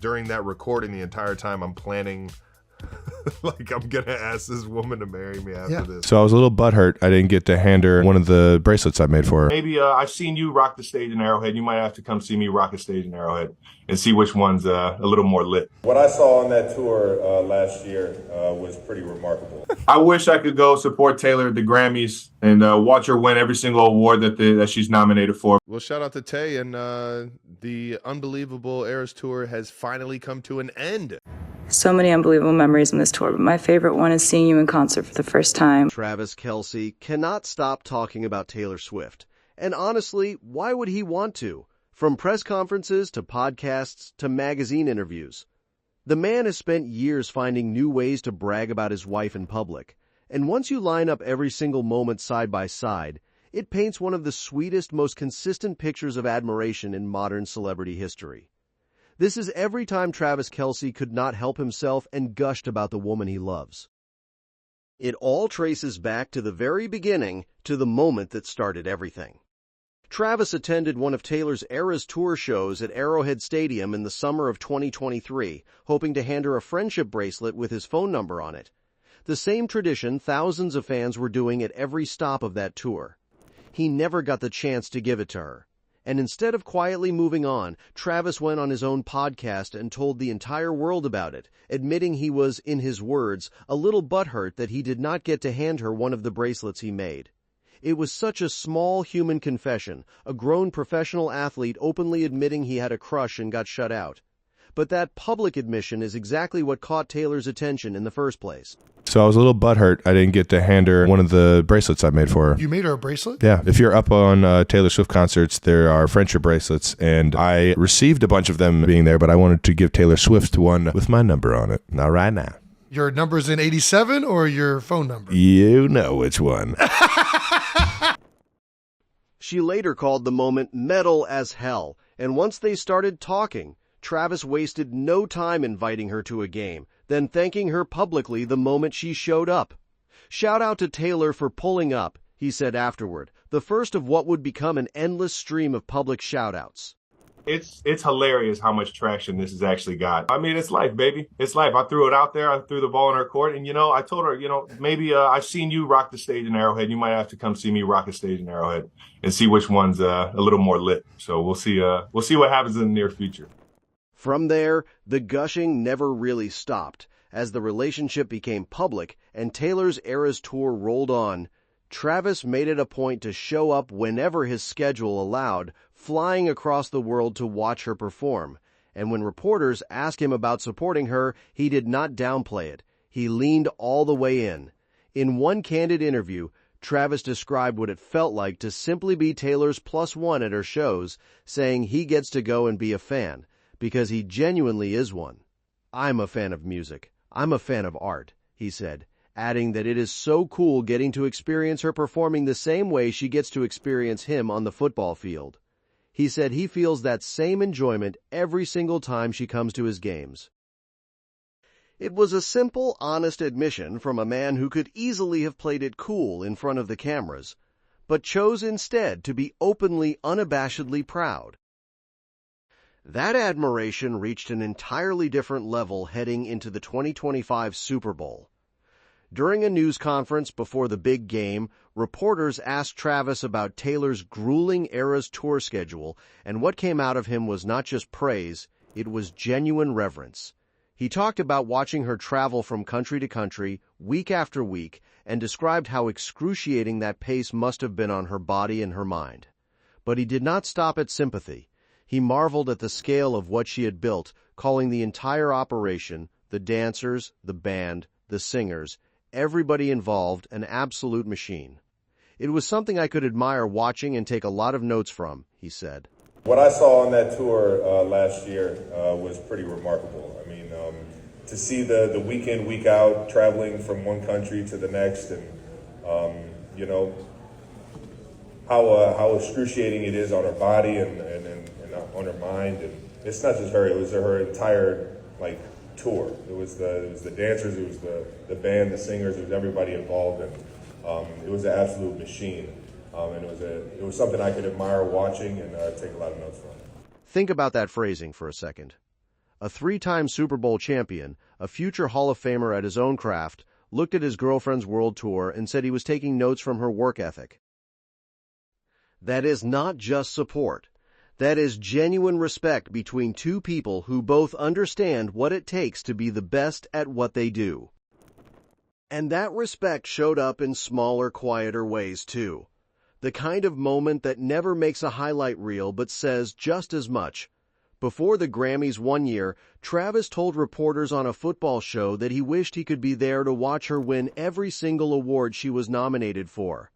During that recording, the entire time I'm planning, like, I'm gonna ask this woman to marry me after this. So I was a little butthurt I didn't get to hand her one of the bracelets I made for her. Maybe I've seen you rock the stage in Arrowhead. You might have to come see me rock a stage in Arrowhead and see which one's a little more lit. What I saw on that tour last year was pretty remarkable. I wish I could go support Taylor at the Grammys and watch her win every single award that she's nominated for. Well, shout out to Tay, and the unbelievable Eras tour has finally come to an end. So many unbelievable memories on this tour, but my favorite one is seeing you in concert for the first time. Travis Kelce cannot stop talking about Taylor Swift. And honestly, why would he want to? From press conferences to podcasts to magazine interviews. The man has spent years finding new ways to brag about his wife in public. And once you line up every single moment side by side, it paints one of the sweetest, most consistent pictures of admiration in modern celebrity history. This is every time Travis Kelce could not help himself and gushed about the woman he loves. It all traces back to the very beginning, to the moment that started everything. Travis attended one of Taylor's Eras tour shows at Arrowhead Stadium in the summer of 2023, hoping to hand her a friendship bracelet with his phone number on it. The same tradition thousands of fans were doing at every stop of that tour. He never got the chance to give it to her. And instead of quietly moving on, Travis went on his own podcast and told the entire world about it, admitting he was, in his words, a little butthurt that he did not get to hand her one of the bracelets he made. It was such a small human confession, a grown professional athlete openly admitting he had a crush and got shut out. But that public admission is exactly what caught Taylor's attention in the first place. So I was a little butthurt I didn't get to hand her one of the bracelets I made for her. You made her a bracelet? Yeah. If you're up on Taylor Swift concerts, there are friendship bracelets, and I received a bunch of them being there, but I wanted to give Taylor Swift one with my number on it. Not right now. Your number's in 87 or your phone number? You know which one. She later called the moment metal as hell, and once they started talking, Travis wasted no time inviting her to a game, then thanking her publicly the moment she showed up. Shout out to Taylor for pulling up, he said afterward, the first of what would become an endless stream of public shoutouts. It's hilarious how much traction this has actually got. I mean, it's life, baby. It's life. I threw it out there. I threw the ball in her court. And, I told her, maybe I've seen you rock the stage in Arrowhead. You might have to come see me rock a stage in Arrowhead and see which one's a little more lit. So we'll see what happens in the near future. From there, the gushing never really stopped. As the relationship became public and Taylor's Eras tour rolled on, Travis made it a point to show up whenever his schedule allowed, flying across the world to watch her perform. And when reporters asked him about supporting her, he did not downplay it. He leaned all the way in. In one candid interview, Travis described what it felt like to simply be Taylor's +1 at her shows, saying he gets to go and be a fan, because he genuinely is one. "I'm a fan of music. I'm a fan of art," he said, adding that it is so cool getting to experience her performing the same way she gets to experience him on the football field. He said he feels that same enjoyment every single time she comes to his games. It was a simple, honest admission from a man who could easily have played it cool in front of the cameras, but chose instead to be openly, unabashedly proud. That admiration reached an entirely different level heading into the 2025 Super Bowl. During a news conference before the big game, reporters asked Travis about Taylor's grueling Eras tour schedule, and what came out of him was not just praise, it was genuine reverence. He talked about watching her travel from country to country, week after week, and described how excruciating that pace must have been on her body and her mind. But he did not stop at sympathy. He marveled at the scale of what she had built, calling the entire operation, the dancers, the band, the singers, everybody involved, an absolute machine. "It was something I could admire watching and take a lot of notes from," he said. What I saw on that tour last year was pretty remarkable. I mean, to see the week in, week out, traveling from one country to the next, and how excruciating it is on her body and on her mind. And it's not just her; it was her entire tour. It was the dancers, it was the band, the singers, it was everybody involved, and it was an absolute machine. And it was something I could admire watching and take a lot of notes from. Think about that phrasing for a second. a three-time Super Bowl champion, a future Hall of Famer at his own craft, looked at his girlfriend's world tour and said he was taking notes from her work ethic. That is not just support. That is genuine respect between two people who both understand what it takes to be the best at what they do. And that respect showed up in smaller, quieter ways, too. The kind of moment that never makes a highlight reel but says just as much. Before the Grammys one year, Travis told reporters on a football show that he wished he could be there to watch her win every single award she was nominated for.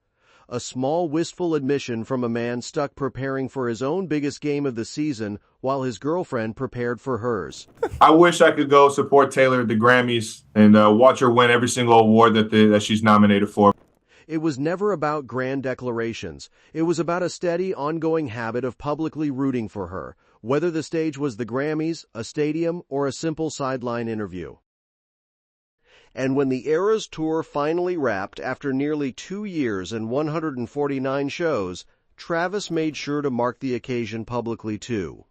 A small, wistful admission from a man stuck preparing for his own biggest game of the season while his girlfriend prepared for hers. I wish I could go support Taylor at the Grammys and watch her win every single award that she's nominated for. It was never about grand declarations. It was about a steady, ongoing habit of publicly rooting for her, whether the stage was the Grammys, a stadium, or a simple sideline interview. And when the Eras Tour finally wrapped after nearly 2 years and 149 shows, Travis made sure to mark the occasion publicly too.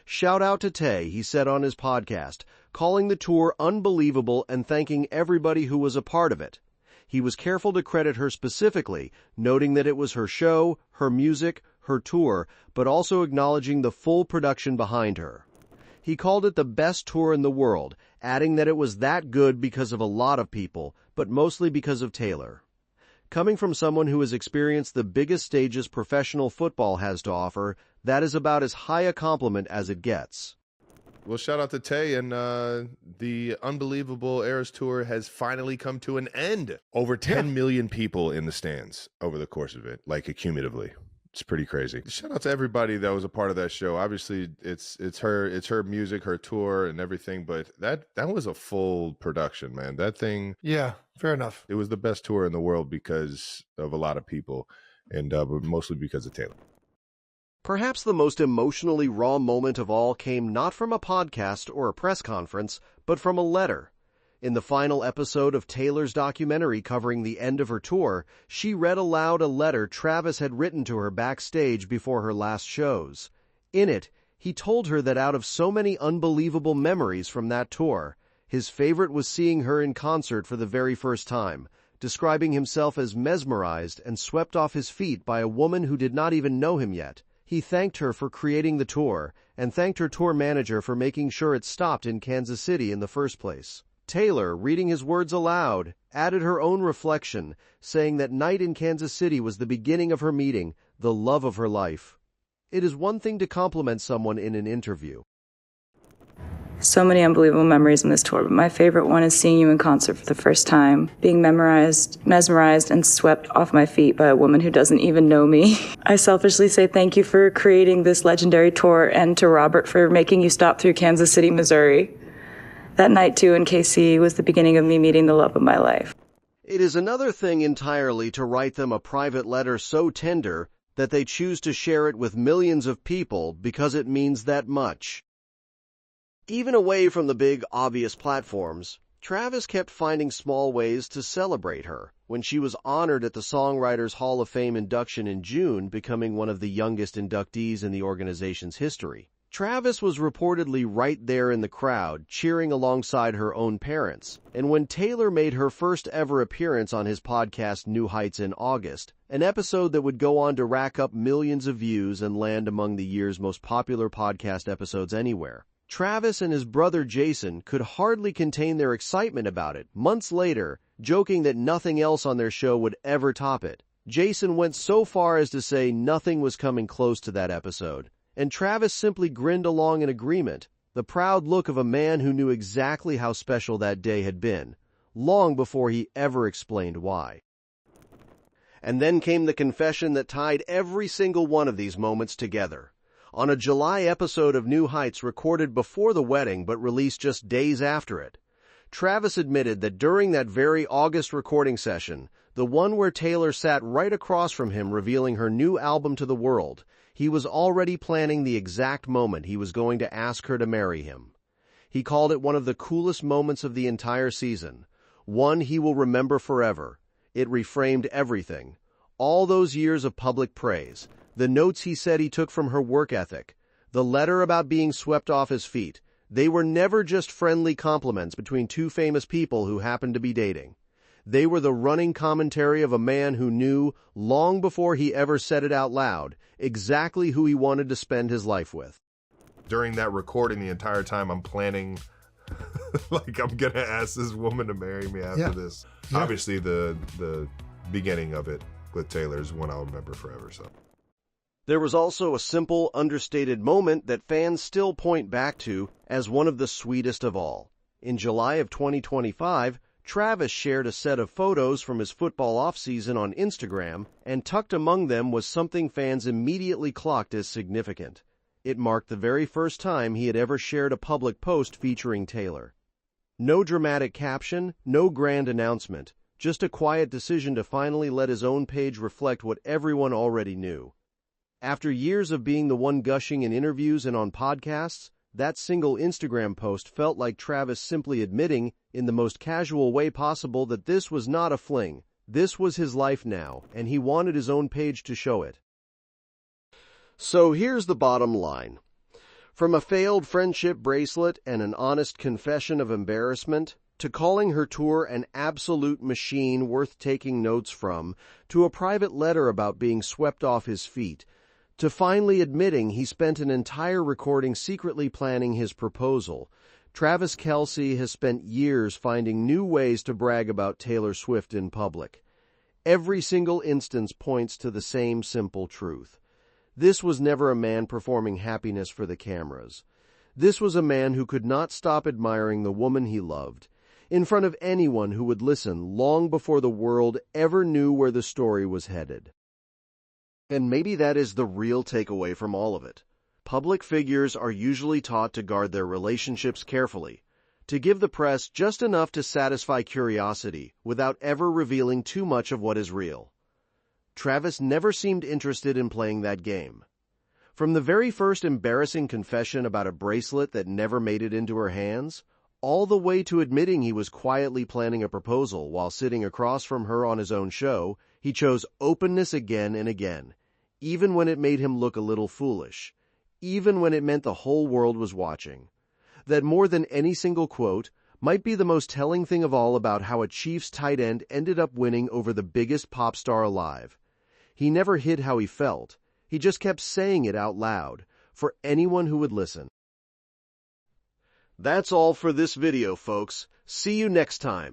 "Shout out to Tay," he said on his podcast, calling the tour unbelievable and thanking everybody who was a part of it. He was careful to credit her specifically, noting that it was her show, her music, her tour, but also acknowledging the full production behind her. He called it the best tour in the world, adding that it was that good because of a lot of people, but mostly because of Taylor. Coming from someone who has experienced the biggest stages professional football has to offer, that is about as high a compliment as it gets. Well, shout out to Tay, and the unbelievable Eras Tour has finally come to an end. Over 10 million people in the stands over the course of it, like accumulatively. It's pretty crazy. Shout out to everybody that was a part of that show. Obviously, it's her music, her tour, and everything. But that was a full production, man. That thing. Yeah, fair enough. It was the best tour in the world because of a lot of people, and but mostly because of Taylor. Perhaps the most emotionally raw moment of all came not from a podcast or a press conference, but from a letter. In the final episode of Taylor's documentary covering the end of her tour, she read aloud a letter Travis had written to her backstage before her last shows. In it, he told her that out of so many unbelievable memories from that tour, his favorite was seeing her in concert for the very first time, describing himself as mesmerized and swept off his feet by a woman who did not even know him yet. He thanked her for creating the tour and thanked her tour manager for making sure it stopped in Kansas City in the first place. Taylor, reading his words aloud, added her own reflection, saying that night in Kansas City was the beginning of her meeting the love of her life. It is one thing to compliment someone in an interview. So many unbelievable memories in this tour, but my favorite one is seeing you in concert for the first time, being mesmerized, and swept off my feet by a woman who doesn't even know me. I selfishly say thank you for creating this legendary tour and to Robert for making you stop through Kansas City, Missouri. That night, too, in KC was the beginning of me meeting the love of my life. It is another thing entirely to write them a private letter so tender that they choose to share it with millions of people because it means that much. Even away from the big, obvious platforms, Travis kept finding small ways to celebrate her. When she was honored at the Songwriters Hall of Fame induction in June, becoming one of the youngest inductees in the organization's history, Travis was reportedly right there in the crowd, cheering alongside her own parents. And when Taylor made her first ever appearance on his podcast New Heights in August, an episode that would go on to rack up millions of views and land among the year's most popular podcast episodes anywhere, Travis and his brother Jason could hardly contain their excitement about it. Months later, joking that nothing else on their show would ever top it, Jason went so far as to say nothing was coming close to that episode. And Travis simply grinned along in agreement, the proud look of a man who knew exactly how special that day had been, long before he ever explained why. And then came the confession that tied every single one of these moments together. On a July episode of New Heights recorded before the wedding but released just days after it, Travis admitted that during that very August recording session, the one where Taylor sat right across from him revealing her new album to the world, he was already planning the exact moment he was going to ask her to marry him. He called it one of the coolest moments of the entire season, one he will remember forever. It reframed everything. All those years of public praise, the notes he said he took from her work ethic, the letter about being swept off his feet, They were never just friendly compliments between two famous people who happened to be dating. They were the running commentary of a man who knew, long before he ever said it out loud, exactly who he wanted to spend his life with. During that recording, the entire time I'm planning, like, I'm going to ask this woman to marry me after this. Yeah. Obviously, the beginning of it with Taylor is one I'll remember forever. So There was also a simple, understated moment that fans still point back to as one of the sweetest of all. In July of 2025, Travis shared a set of photos from his football offseason on Instagram, and tucked among them was something fans immediately clocked as significant. It marked the very first time he had ever shared a public post featuring Taylor. No dramatic caption, no grand announcement, just a quiet decision to finally let his own page reflect what everyone already knew. After years of being the one gushing in interviews and on podcasts, that single Instagram post felt like Travis simply admitting, in the most casual way possible, that this was not a fling. This was his life now, and he wanted his own page to show it. So here's the bottom line. From a failed friendship bracelet and an honest confession of embarrassment, to calling her tour an absolute machine worth taking notes from, to a private letter about being swept off his feet, to finally admitting he spent an entire recording secretly planning his proposal, Travis Kelce has spent years finding new ways to brag about Taylor Swift in public. Every single instance points to the same simple truth. This was never a man performing happiness for the cameras. This was a man who could not stop admiring the woman he loved, in front of anyone who would listen long before the world ever knew where the story was headed. And maybe that is the real takeaway from all of it. Public figures are usually taught to guard their relationships carefully, to give the press just enough to satisfy curiosity without ever revealing too much of what is real. Travis never seemed interested in playing that game. From the very first embarrassing confession about a bracelet that never made it into her hands, all the way to admitting he was quietly planning a proposal while sitting across from her on his own show, he chose openness again and again, even when it made him look a little foolish, even when it meant the whole world was watching. That more than any single quote might be the most telling thing of all about how a Chiefs tight end ended up winning over the biggest pop star alive. He never hid how he felt. He just kept saying it out loud, for anyone who would listen. That's all for this video, folks. See you next time.